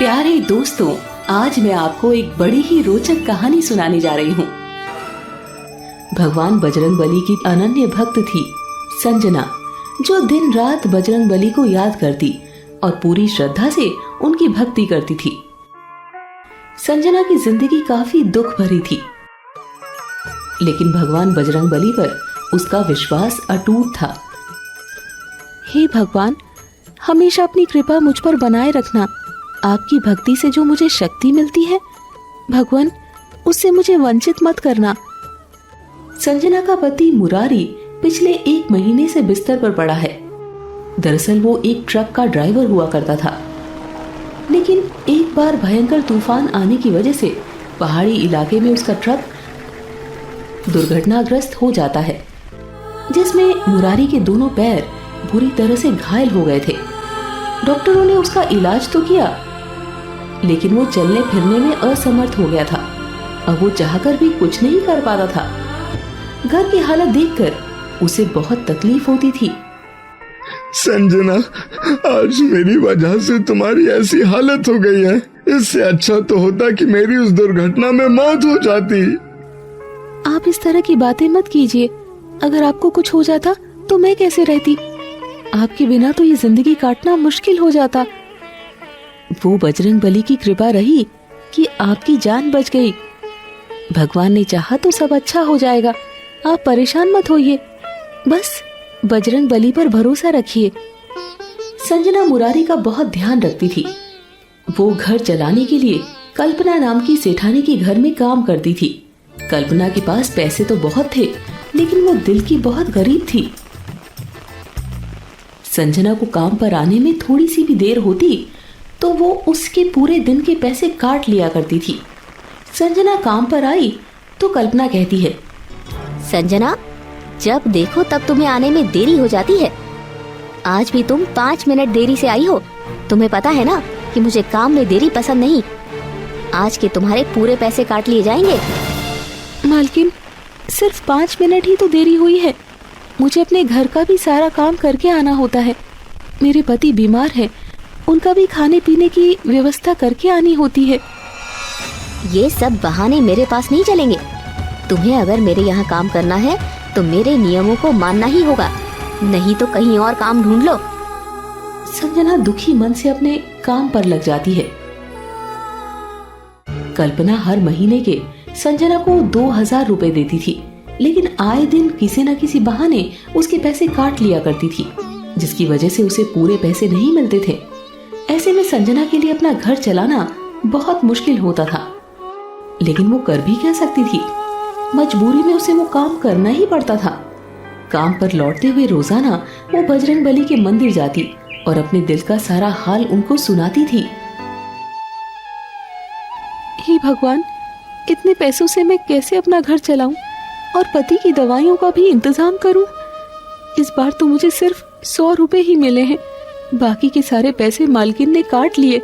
प्यारे दोस्तों, आज मैं आपको एक बड़ी ही रोचक कहानी सुनाने जा रही हूँ। भगवान बजरंगबली की अनन्य भक्त थी संजना, जो दिन रात बजरंगबली को याद करती और पूरी श्रद्धा से उनकी भक्ति करती थी। संजना की जिंदगी काफी दुख भरी थी, लेकिन भगवान बजरंगबली पर उसका विश्वास अटूट था। हे भगवान, हमेशा अपनी कृपा मुझ पर बनाए रखना। आपकी भक्ति से जो मुझे शक्ति मिलती है, भगवान उससे मुझे वंचित मत करना। संजना का पति मुरारी पिछले 1 महीने से बिस्तर पर पड़ा है। दरअसल वो एक ट्रक का ड्राइवर हुआ करता था, लेकिन एक बार भयंकर तूफान आने की वजह से पहाड़ी इलाके में उसका ट्रक दुर्घटनाग्रस्त हो जाता है, जिसमें मुरारी के दोनों पैर बुरी तरह से घायल हो गए थे। डॉक्टरों ने उसका इलाज तो किया, लेकिन वो चलने फिरने में असमर्थ हो गया था। अब वो चाहकर भी कुछ नहीं कर पाता था। घर की हालत देखकर उसे बहुत तकलीफ होती थी। संजना, आज मेरी वजह से तुम्हारी ऐसी हालत हो गई है। इससे अच्छा तो होता कि मेरी उस दुर्घटना में मौत हो जाती। आप इस तरह की बातें मत कीजिए। अगर आपको कुछ हो जाता तो मैं कैसे रहती? आपके बिना तो ये जिंदगी काटना मुश्किल हो जाता। वो बजरंगबली की कृपा रही कि आपकी जान बच गई। भगवान ने चाहा तो सब अच्छा हो जाएगा। आप परेशान मत होइए, बस बजरंगबली पर भरोसा रखिए। संजना मुरारी का बहुत ध्यान रखती थी। वो घर चलाने के लिए कल्पना नाम की सेठानी के घर में काम करती थी। कल्पना के पास पैसे तो बहुत थे, लेकिन वो दिल की बहुत गरीब थी। संजना को काम पर आने में थोड़ी सी भी देर होती तो वो उसके पूरे दिन के पैसे काट लिया करती थी। संजना काम पर आई तो कल्पना कहती है, संजना, जब देखो तब तुम्हें आने में देरी हो जाती है। आज भी तुम 5 मिनट देरी से आई हो। तुम्हें पता है ना कि मुझे काम में देरी पसंद नहीं। आज के तुम्हारे पूरे पैसे काट लिए जाएंगे। मालकिन, सिर्फ 5 मिनट ही तो देरी हुई है। मुझे अपने घर का भी सारा काम करके आना होता है। मेरे पति बीमार है, उनका भी खाने पीने की व्यवस्था करके आनी होती है। ये सब बहाने मेरे पास नहीं चलेंगे। तुम्हें अगर मेरे यहाँ काम करना है तो मेरे नियमों को मानना ही होगा, नहीं तो कहीं और काम ढूंढ लो। संजना दुखी मन से अपने काम पर लग जाती है। कल्पना हर महीने के संजना को 2000 रुपए देती थी, लेकिन आए दिन किसी न किसी बहाने उसके पैसे काट लिया करती थी, जिसकी वजह से उसे पूरे पैसे नहीं मिलते थे। ऐसे में संजना के लिए अपना घर चलाना बहुत मुश्किल होता था, लेकिन वो कर भी क्या सकती थी। मजबूरी में उसे वो काम करना ही पड़ता था। काम पर लौटते हुए रोजाना वो बजरंगबली के मंदिर जाती और अपने दिल का सारा हाल उनको सुनाती थी। हे भगवान, इतने पैसों से मैं कैसे अपना घर चलाऊं और पति की दवाइयों का भी इंतजाम करूं? इस बार तो मुझे सिर्फ 100 रुपए ही मिले हैं। बाकी के सारे पैसे मालकिन ने काट लिए।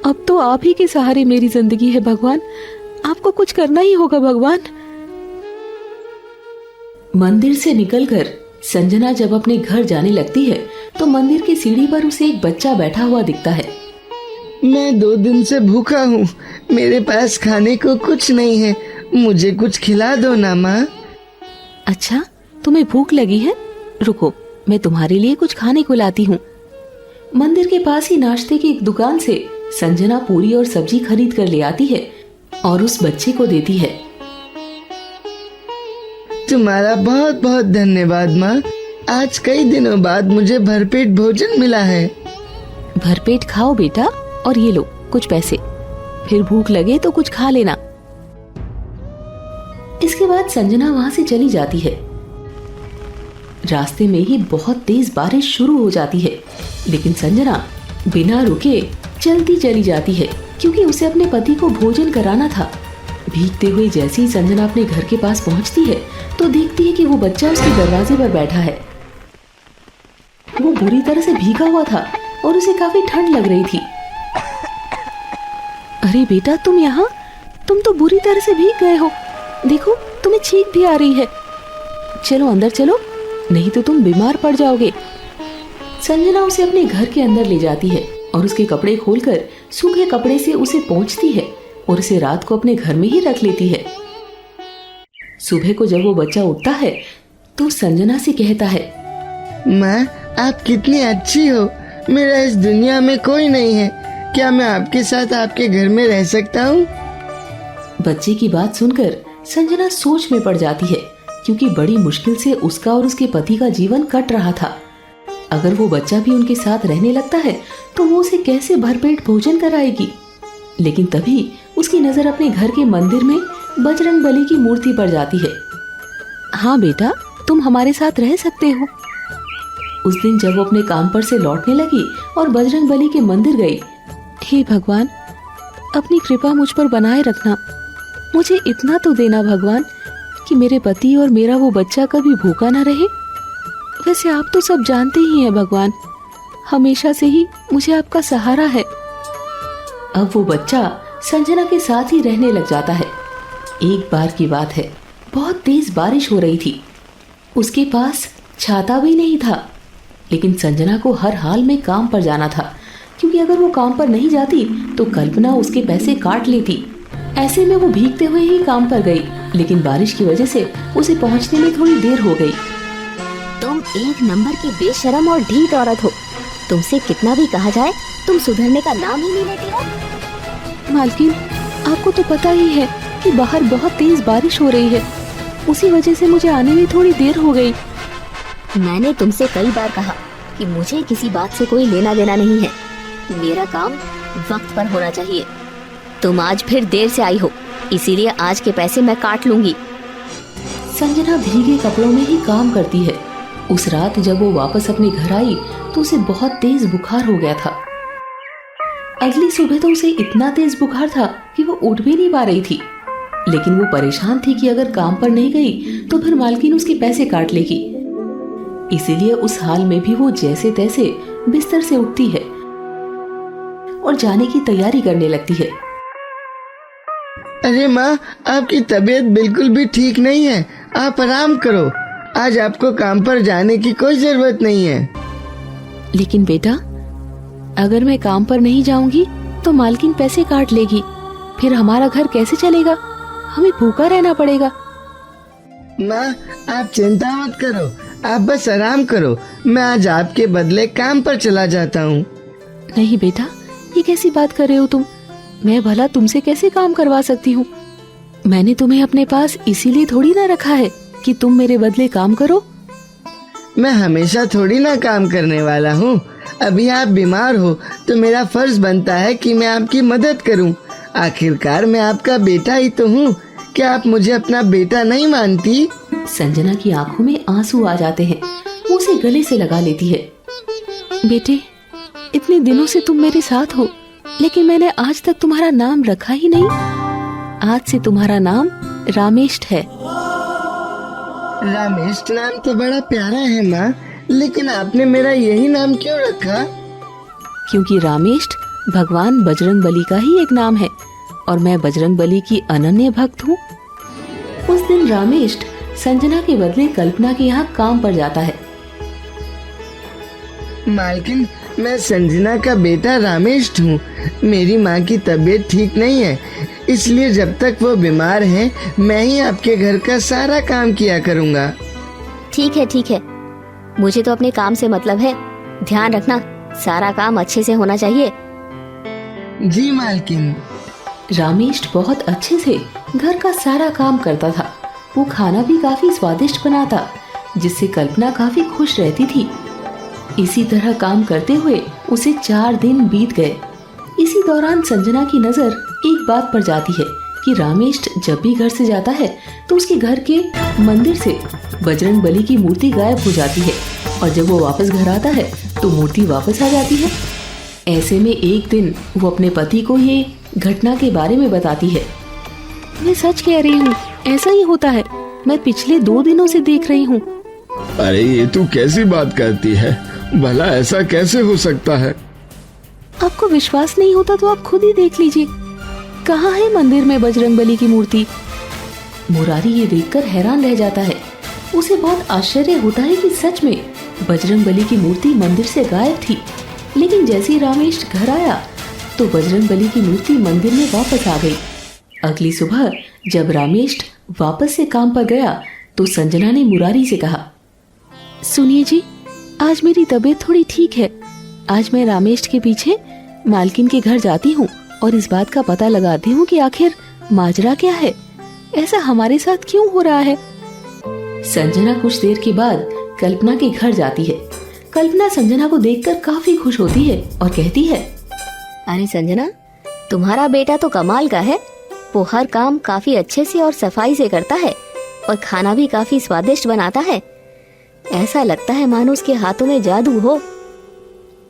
अब तो आप ही के सहारे मेरी जिंदगी है। भगवान, आपको कुछ करना ही होगा। भगवान। मंदिर से निकलकर संजना जब अपने घर जाने लगती है तो मंदिर की सीढ़ी पर उसे एक बच्चा बैठा हुआ दिखता है। मैं 2 दिन से भूखा हूँ। मेरे पास खाने को कुछ नहीं है। मुझे कुछ खिला दो ना माँ। अच्छा, तुम्हें भूख लगी है? रुको, मैं तुम्हारे लिए कुछ खाने को लाती हूँ। मंदिर के पास ही नाश्ते की एक दुकान से संजना पूरी और सब्जी खरीद कर ले आती है और उस बच्चे को देती है। तुम्हारा बहुत बहुत धन्यवाद माँ। आज कई दिनों बाद मुझे भरपेट भोजन मिला है। भरपेट खाओ बेटा, और ये लो कुछ पैसे। फिर भूख लगे तो कुछ खा लेना। इसके बाद संजना वहां से चली जाती है। रास्ते में ही बहुत तेज बारिश शुरू हो जाती है, लेकिन संजना बिना रुके चलती चली जाती है, क्योंकि उसे अपने पति को भोजन कराना था। भीगते हुए जैसे ही संजना अपने घर के पास पहुंचती है तो देखती है कि वो बच्चा उसके दरवाजे पर बैठा है। वो बुरी तरह से भीगा हुआ था और उसे काफी ठंड लग रही थी। अरे बेटा, तुम यहाँ? तुम तो बुरी तरह से भीग गए हो। देखो, तुम्हें छींक भी आ रही है। चलो अंदर चलो, नहीं तो तुम बीमार पड़ जाओगे। संजना उसे अपने घर के अंदर ले जाती है और उसके कपड़े खोलकर सूखे कपड़े से उसे पोंछती है और उसे रात को अपने घर में ही रख लेती है। सुबह को जब वो बच्चा उठता है तो संजना से कहता है, माँ, आप कितनी अच्छी हो। मेरा इस दुनिया में कोई नहीं है। क्या मैं आपके साथ आपके घर में रह सकता हूँ? बच्चे की बात सुनकर संजना सोच में पड़ जाती है, क्योंकि बड़ी मुश्किल से उसका और उसके पति का जीवन कट रहा था। अगर वो बच्चा भी उनके साथ रहने लगता है तो वो उसे कैसे भरपेट भोजन कराएगी। लेकिन तभी उसकी नजर अपने घर के मंदिर में बजरंगबली की मूर्ति पर जाती है। हाँ बेटा, तुम हमारे साथ रह सकते हो। उस दिन जब वो अपने काम पर से लौटने लगी और बजरंगबली के मंदिर गई, हे भगवान, अपनी कृपा मुझ पर बनाए रखना। मुझे इतना तो देना भगवान कि मेरे पति और मेरा वो बच्चा कभी भूखा ना रहे। वैसे आप तो सब जानते ही हैं भगवान, हमेशा से ही मुझे आपका सहारा है। अब वो बच्चा संजना के साथ ही रहने लग जाता है। एक बार की बात है, बहुत तेज बारिश हो रही थी। उसके पास छाता भी नहीं था, लेकिन संजना को हर हाल में काम पर जाना था, क्योंकि अगर वो काम पर नहीं जाती तो कल्पना उसके पैसे काट लेती। ऐसे में वो भीगते हुए ही काम पर गई, लेकिन बारिश की वजह से उसे पहुंचने में थोड़ी देर हो गई। तुम एक नंबर की बेशरम और ढीठ औरत हो। तुमसे कितना भी कहा जाए, तुम सुधरने का नाम ही नहीं लेती हो। मालकिन, आपको तो पता ही है कि बाहर बहुत तेज बारिश हो रही है, उसी वजह से मुझे आने में थोड़ी देर हो गई। मैंने तुमसे कई बार कहा कि मुझे किसी बात से कोई लेना देना नहीं है। मेरा काम वक्त पर होना चाहिए। तुम आज फिर देर से आई हो, इसीलिए आज के पैसे मैं काट लूंगी। संजना भीगे कपड़ों में ही काम करती है। उस रात जब वो वापस अपने घर आई तो उसे बहुत तेज बुखार हो गया था। अगली सुबह तो उसे इतना तेज बुखार था कि वो उठ भी नहीं पा रही थी। लेकिन वो परेशान थी कि अगर काम पर नहीं गई तो फिर मालकिन उसके पैसे काट लेगी। इसीलिए उस हाल में भी वो जैसे तैसे बिस्तर से उठती है और जाने की तैयारी करने लगती है। अरे माँ, आपकी तबीयत बिल्कुल भी ठीक नहीं है। आप आराम करो। आज आपको काम पर जाने की कोई जरूरत नहीं है। लेकिन बेटा, अगर मैं काम पर नहीं जाऊंगी तो मालकिन पैसे काट लेगी, फिर हमारा घर कैसे चलेगा? हमें भूखा रहना पड़ेगा। माँ, आप चिंता मत करो। आप बस आराम करो। मैं आज आपके बदले काम पर चला जाता हूँ। नहीं बेटा, ये कैसी बात कर रहे हो तुम? मैं भला तुमसे कैसे काम करवा सकती हूँ? मैंने तुम्हें अपने पास इसीलिए थोड़ी ना रखा है कि तुम मेरे बदले काम करो। मैं हमेशा थोड़ी ना काम करने वाला हूँ। अभी आप बीमार हो तो मेरा फर्ज बनता है कि मैं आपकी मदद करूँ। आखिरकार मैं आपका बेटा ही तो हूँ। क्या आप मुझे अपना बेटा नहीं मानती? संजना की आंखों में आंसू आ जाते हैं। वो उसे गले से लगा लेती है। बेटे, इतने दिनों से तुम मेरे साथ हो, लेकिन मैंने आज तक तुम्हारा नाम रखा ही नहीं। आज से तुम्हारा नाम रामेष्ट है। रामेष्ट नाम तो बड़ा प्यारा है माँ, लेकिन आपने मेरा यही नाम क्यों रखा? क्योंकि रामेष्ट भगवान बजरंगबली का ही एक नाम है और मैं बजरंगबली की अनन्य भक्त हूँ। उस दिन रामेष्ट संजना के बदले कल्पना के यहाँ काम पर जाता है। मालकिन, मैं संजना का बेटा रामेष्ट हूँ। मेरी माँ की तबीयत ठीक नहीं है, इसलिए जब तक वो बीमार है मैं ही आपके घर का सारा काम किया करूँगा। ठीक है, मुझे तो अपने काम से मतलब है। ध्यान रखना, सारा काम अच्छे से होना चाहिए। जी मालकिन। रामेष्ट बहुत अच्छे से घर का सारा काम करता था। वो खाना भी काफी स्वादिष्ट बनाता, जिससे कल्पना काफी खुश रहती थी। इसी तरह काम करते हुए उसे 4 दिन बीत गए। इसी दौरान संजना की नजर एक बात पर जाती है कि रामेष्ट जब भी घर से जाता है तो उसके घर के मंदिर से बजरंगबली की मूर्ति गायब हो जाती है, और जब वो वापस घर आता है तो मूर्ति वापस आ जाती है। ऐसे में एक दिन वो अपने पति को ये घटना के बारे में बताती है। मैं सच कह रही हूँ, ऐसा ही होता है। मैं पिछले 2 दिनों से देख रही हूँ। अरे ये तू कैसी बात करती है? भला ऐसा कैसे हो सकता है? आपको विश्वास नहीं होता तो आप खुद ही देख लीजिए। कहाँ है मंदिर में बजरंगबली की मूर्ति? मुरारी ये देखकर हैरान रह जाता है। उसे बहुत आश्चर्य होता है कि सच में बजरंगबली की मूर्ति मंदिर से गायब थी। लेकिन जैसे ही रामेश घर आया तो बजरंगबली की मूर्ति मंदिर में वापस आ गई। अगली सुबह जब रामेश वापस से काम पर गया तो संजना ने मुरारी से कहा, सुनिए जी, आज मेरी तबीयत थोड़ी ठीक है। आज मैं रामेश के पीछे मालकिन के घर जाती हूँ और इस बात का पता लगाती हूँ कि आखिर माजरा क्या है, ऐसा हमारे साथ क्यों हो रहा है। संजना कुछ देर के बाद कल्पना के घर जाती है। कल्पना संजना को देखकर काफी खुश होती है और कहती है, अरे संजना, तुम्हारा बेटा तो कमाल का है। वो हर काम काफी अच्छे से और सफाई से करता है और खाना भी काफी स्वादिष्ट बनाता है। ऐसा लगता है मानो उसके हाथों में जादू हो।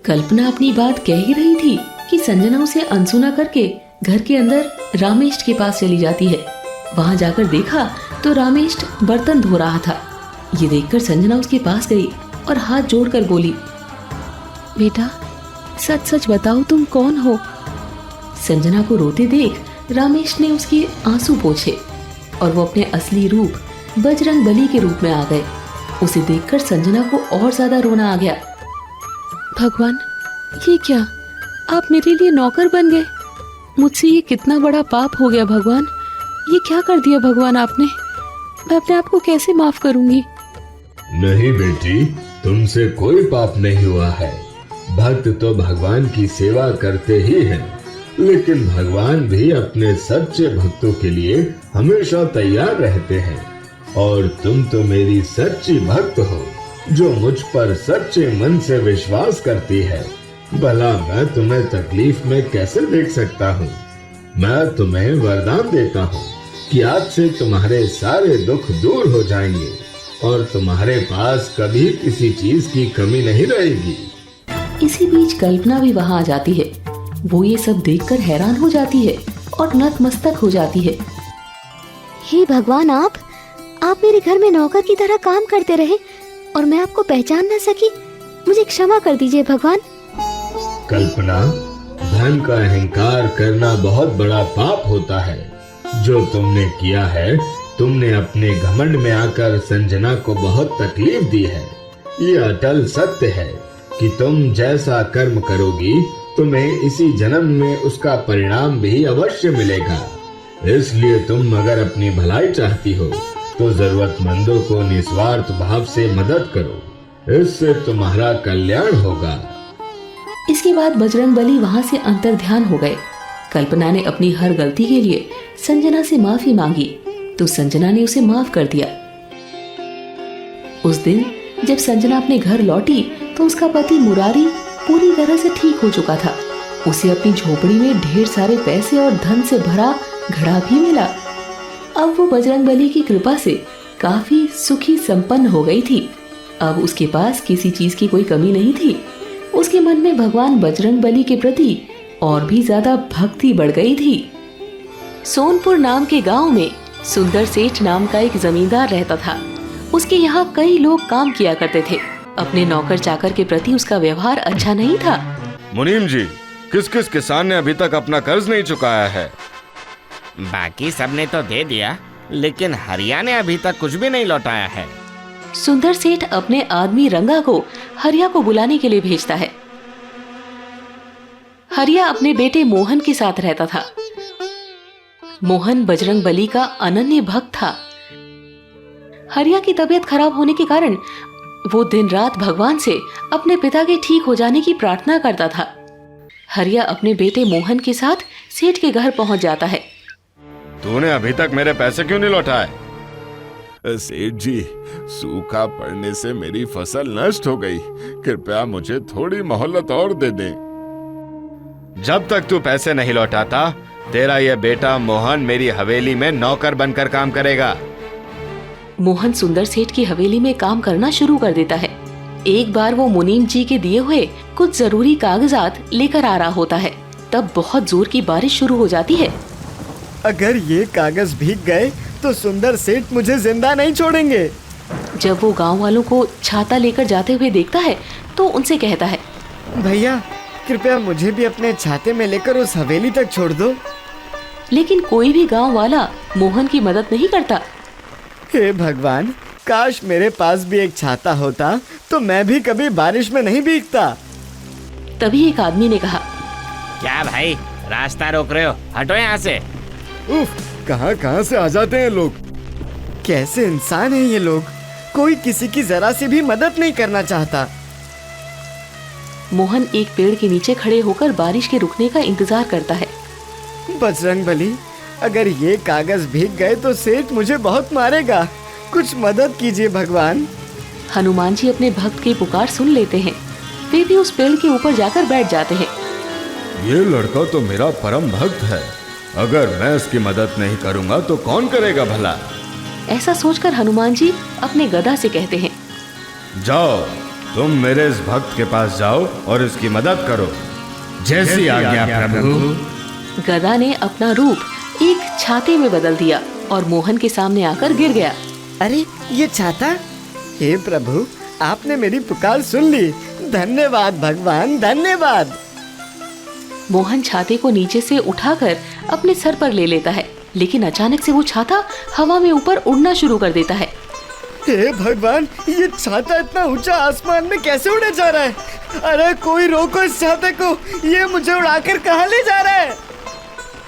कल्पना अपनी बात कह ही रही थी कि संजना उसे अनसुना करके घर के अंदर रामेश के पास चली जाती है। वहां जाकर देखा तो रामेश बर्तन धो रहा था। ये देखकर संजना उसके पास गई और हाथ जोड़कर बोली, बेटा सच सच बताओ तुम कौन हो। संजना को रोते देख रामेश ने उसके आंसू पोंछे और वो अपने असली रूप बजरंगबली के रूप में आ गए। उसे देखकर संजना को और ज्यादा रोना आ गया। भगवान, ये क्या, आप मेरे लिए नौकर बन गए। मुझसे ये कितना बड़ा पाप हो गया भगवान। ये क्या कर दिया भगवान आपने। मैं अपने आप को कैसे माफ करूंगी। नहीं बेटी, तुमसे कोई पाप नहीं हुआ है। भक्त तो भगवान की सेवा करते ही हैं, लेकिन भगवान भी अपने सच्चे भक्तों के लिए हमेशा तैयार रहते हैं। और तुम तो मेरी सच्ची भक्त हो, जो मुझ पर सच्चे मन से विश्वास करती है। भला मैं तुम्हें तकलीफ में कैसे देख सकता हूँ। मैं तुम्हें वरदान देता हूँ कि आज से तुम्हारे सारे दुख दूर हो जाएंगे और तुम्हारे पास कभी किसी चीज की कमी नहीं रहेगी। इसी बीच कल्पना भी वहां आ जाती है। वो ये सब देखकर हैरान हो जाती है और नतमस्तक हो जाती है। हे भगवान, आप मेरे घर में नौकर की तरह काम करते रहे और मैं आपको पहचान न सकी। मुझे क्षमा कर दीजिए भगवान। कल्पना, धन का अहंकार करना बहुत बड़ा पाप होता है। जो तुमने किया है, तुमने अपने घमंड में आकर संजना को बहुत तकलीफ दी है। ये अटल सत्य है कि तुम जैसा कर्म करोगी, तुम्हें इसी जन्म में उसका परिणाम भी अवश्य मिलेगा। इसलिए तुम अगर अपनी भलाई चाहती हो तो जरूरतमंदों को निस्वार्थ भाव से मदद करो। इससे तुम्हारा कल्याण होगा। इसके बाद बजरंगबली वहां से अंतर्ध्यान हो गए। कल्पना ने अपनी हर गलती के लिए संजना से माफी मांगी तो संजना ने उसे माफ कर दिया। उस दिन जब संजना अपने घर लौटी तो उसका पति मुरारी पूरी तरह से ठीक हो चुका था। उसे अपनी झोपड़ी में ढेर सारे पैसे और धन से भरा घड़ा भी मिला। अब वो बजरंगबली की कृपा से काफी सुखी संपन्न हो गई थी। अब उसके पास किसी चीज की कोई कमी नहीं थी। उसके मन में भगवान बजरंगबली के प्रति और भी ज्यादा भक्ति बढ़ गई थी। सोनपुर नाम के गांव में सुंदर सेठ नाम का एक जमींदार रहता था। उसके यहाँ कई लोग काम किया करते थे। अपने नौकर चाकर के प्रति उसका व्यवहार अच्छा नहीं था। मुनीम जी, किस किस किसान ने अभी तक अपना कर्ज नहीं चुकाया है? बाकी सबने तो दे दिया, लेकिन हरिया ने अभी तक कुछ भी नहीं लौटाया है। सुंदर सेठ अपने आदमी रंगा को हरिया को बुलाने के लिए भेजता है। हरिया अपने बेटे मोहन के साथ रहता था। मोहन बजरंगबली का अनन्य भक्त था। हरिया की तबीयत खराब होने के कारण वो दिन रात भगवान से अपने पिता के ठीक हो जाने की प्रार्थना करता था। हरिया अपने बेटे मोहन के साथ सेठ के घर पहुंच जाता है। तूने अभी तक मेरे पैसे क्यों नहीं लौटाए? सेठ जी, सूखा पड़ने से मेरी फसल नष्ट हो गई। कृपया मुझे थोड़ी मोहलत और दे दें। जब तक तू पैसे नहीं लौटाता, तेरा यह बेटा मोहन मेरी हवेली में नौकर बनकर काम करेगा। मोहन सुंदर सेठ की हवेली में काम करना शुरू कर देता है। एक बार वो मुनीम जी के दिए हुए कुछ जरूरी कागजात लेकर आ रहा होता है। तब बहुत जोर की बारिश शुरू हो जाती है। अगर ये कागज भीग गए तो सुंदर सेठ मुझे जिंदा नहीं छोड़ेंगे। जब वो गांव वालों को छाता लेकर जाते हुए देखता है तो उनसे कहता है, भैया कृपया मुझे भी अपने छाते में लेकर उस हवेली तक छोड़ दो। लेकिन कोई भी गांव वाला मोहन की मदद नहीं करता। हे भगवान, काश मेरे पास भी एक छाता होता तो मैं भी कभी बारिश में नहीं भीगता। तभी एक आदमी ने कहा, क्या भाई, रास्ता रोक रहे हो? हटो यहाँ से। उफ, कहाँ से आ जाते हैं लोग। कैसे इंसान हैं ये लोग, कोई किसी की जरा सी भी मदद नहीं करना चाहता। मोहन एक पेड़ के नीचे खड़े होकर बारिश के रुकने का इंतजार करता है। बजरंगबली, अगर ये कागज भीग गए तो सेठ मुझे बहुत मारेगा, कुछ मदद कीजिए भगवान। हनुमान जी अपने भक्त की पुकार सुन लेते हैं। वे भी उस पेड़ के ऊपर जाकर बैठ जाते हैं। ये लड़का तो मेरा परम भक्त है, अगर मैं इसकी मदद नहीं करूंगा तो कौन करेगा भला। ऐसा सोचकर हनुमान जी अपने गदा से कहते हैं, जाओ, तुम मेरे इस भक्त के पास जाओ और इसकी मदद करो। जैसी आज्ञा प्रभु। गदा ने अपना रूप एक छाते में बदल दिया और मोहन के सामने आकर गिर गया। अरे ये छाता! हे प्रभु, आपने मेरी पुकार सुन ली। धन्यवाद भगवान, धन्यवाद। मोहन छाते को नीचे से उठाकर अपने सर पर ले लेता है, लेकिन अचानक से वो छाता हवा में ऊपर उड़ना शुरू कर देता है। हे भगवान, ये छाता इतना ऊंचा आसमान में कैसे उड़े जा रहा है? अरे कोई रोको इस छाते को, ये मुझे उड़ाकर कहाँ ले जा रहा है?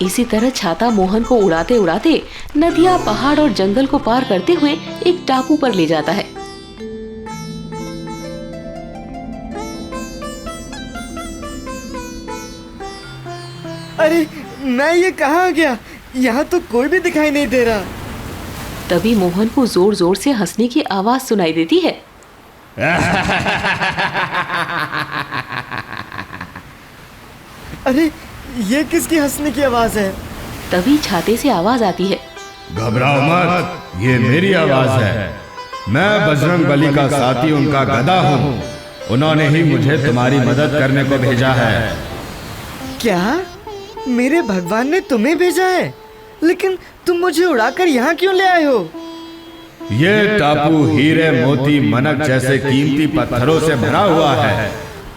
इसी तरह छाता मोहन को उड़ाते उड़ाते नदियाँ, पहाड़ और जंगल को पार करते हुए एक टापू पर ले जाता है। अरे मैं ये कहाँ आ गया? यहाँ तो कोई भी दिखाई नहीं दे रहा। तभी मोहन को जोर जोर से हंसने की आवाज सुनाई देती है। अरे ये किसकी हंसने की आवाज है? तभी छाते से आवाज आती है, घबराओ मत, ये मेरी आवाज है। मैं बजरंगबली का साथी, उनका गदा हूँ। उन्होंने ही मुझे तुम्हारी मदद करने को भेजा है। क्या? मेरे भगवान ने तुम्हें भेजा है? लेकिन तुम मुझे उड़ाकर यहाँ क्यों ले आए हो? ये टापू हीरे, मोती, मनक जैसे कीमती पत्थरों से भरा हुआ है।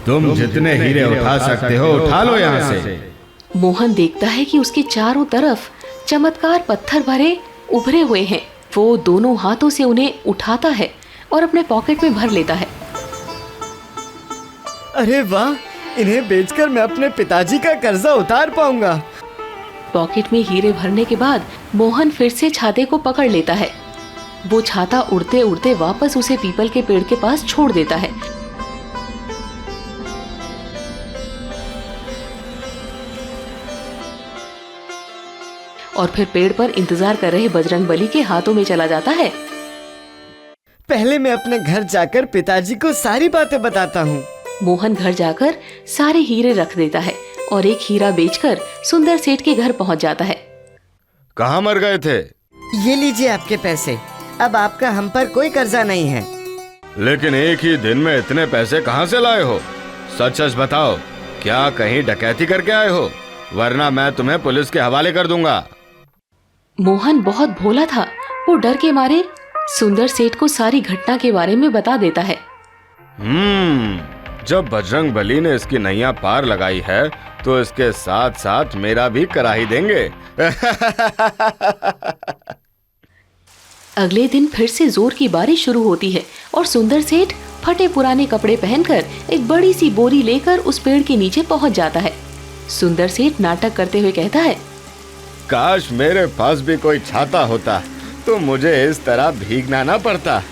तुम जितने हीरे उठा सकते हो उठा लो यहाँ से। मोहन देखता है कि उसके चारों तरफ चमत्कार पत्थर भरे उभरे हुए हैं। वो दोनों हाथों से उन्हें उठाता है और अपने पॉकेट में भर लेता है। अरे वाह, इन्हें बेचकर मैं अपने पिताजी का कर्जा उतार पाऊंगा। पॉकेट में हीरे भरने के बाद मोहन फिर से छाते को पकड़ लेता है। वो छाता उड़ते उड़ते वापस उसे पीपल के पेड़ के पास छोड़ देता है। और फिर पेड़ पर इंतजार कर रहे बजरंगबली के हाथों में चला जाता है। पहले मैं अपने घर जाकर पिताजी को सारी बातें बताता हूँ। मोहन घर जाकर सारे हीरे रख देता है और एक हीरा बेचकर सुंदर सेठ के घर पहुंच जाता है। कहाँ मर गए थे? ये लीजिए आपके पैसे, अब आपका हम पर कोई कर्जा नहीं है। लेकिन एक ही दिन में इतने पैसे कहाँ से लाए हो? सच सच बताओ, क्या कहीं डकैती करके आए हो? वरना मैं तुम्हें पुलिस के हवाले कर दूंगा। मोहन बहुत भोला था। वो डर के मारे सुंदर सेठ को सारी घटना के बारे में बता देता है। जब बजरंगबली ने इसकी नैया पार लगाई है तो इसके साथ साथ मेरा भी करा ही देंगे। अगले दिन फिर से जोर की बारिश शुरू होती है और सुंदर सेठ फटे पुराने कपड़े पहनकर एक बड़ी सी बोरी लेकर उस पेड़ के नीचे पहुंच जाता है। सुंदर सेठ नाटक करते हुए कहता है, काश मेरे पास भी कोई छाता होता तो मुझे इस तरह भीगना ना पड़ता।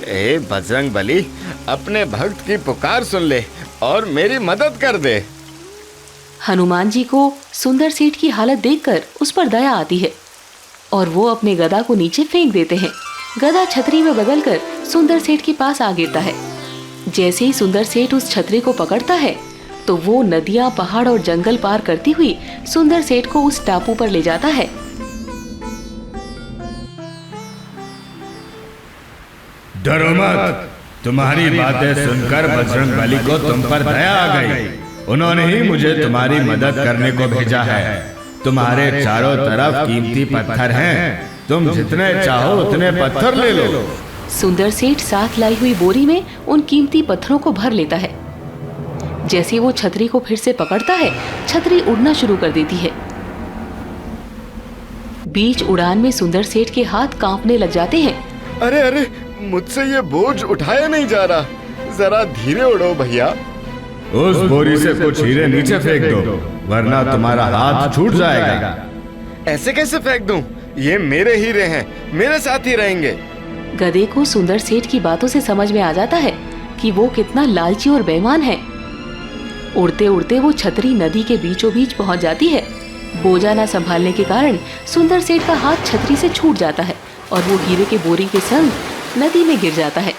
ए बजरंगबली, अपने भक्त की पुकार सुन ले और मेरी मदद कर दे। हनुमान जी को सुंदर सेठ की हालत देखकर उस पर दया आती है और वो अपने गदा को नीचे फेंक देते हैं। गदा छतरी में बदलकर सुंदर सेठ के पास आ गिरता है। जैसे ही सुंदर सेठ उस छतरी को पकड़ता है तो वो नदियां, पहाड़ और जंगल पार करती हुई सुंदर सेठ को उस टापू पर ले जाता है। डरो मत, तुम्हारी बातें सुनकर बजरंगबली को तुम पर दया आ गई। उन्होंने ही मुझे तुम्हारी मदद करने को भेजा है। तुम्हारे चारों तरफ कीमती पत्थर हैं, तुम जितने चाहो उतने पत्थर ले लो। सुंदर सेठ साथ लाई हुई बोरी में उन कीमती पत्थरों को भर लेता है। जैसे वो छतरी को फिर से पकड़ता है, छतरी उड़ना शुरू कर देती है। बीच उड़ान में सुंदर सेठ के हाथ कांपने लग जाते हैं। अरे अरे, मुझसे ये बोझ उठाया नहीं जा रहा, जरा धीरे उड़ो भैया। उस बोरी से कुछ हीरे नीचे फेंक दो, वरना तुम्हारा हाथ छूट जाएगा। ऐसे कैसे फेंक दूं? ये मेरे हीरे हैं, मेरे साथ ही रहेंगे। गधे को सुंदर सेठ की बातों से समझ में आ जाता है कि वो कितना लालची और बेईमान है। उड़ते उड़ते वो छतरी नदी के बीचों बीच पहुंच जाती है। बोझा न संभालने के कारण सुंदर सेठ का हाथ छतरी से छूट जाता है और वो हीरे के बोरी के संग नदी में गिर जाता है।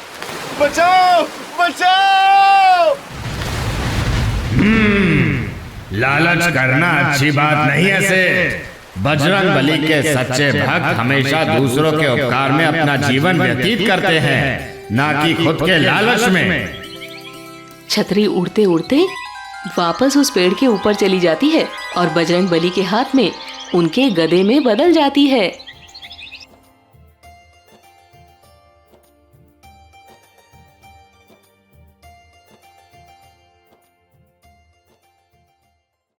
बचाओ, बचाओ! लालच करना अच्छी बात नहीं है सेठ। बजरंग बली के सच्चे भक्त हमेशा दूसरों के उपकार में अपना जीवन व्यतीत करते हैं, ना कि खुद के लालच में। छतरी उड़ते उड़ते वापस उस पेड़ के ऊपर चली जाती है और बजरंग बली के हाथ में उनके गदे में बदल जाती है।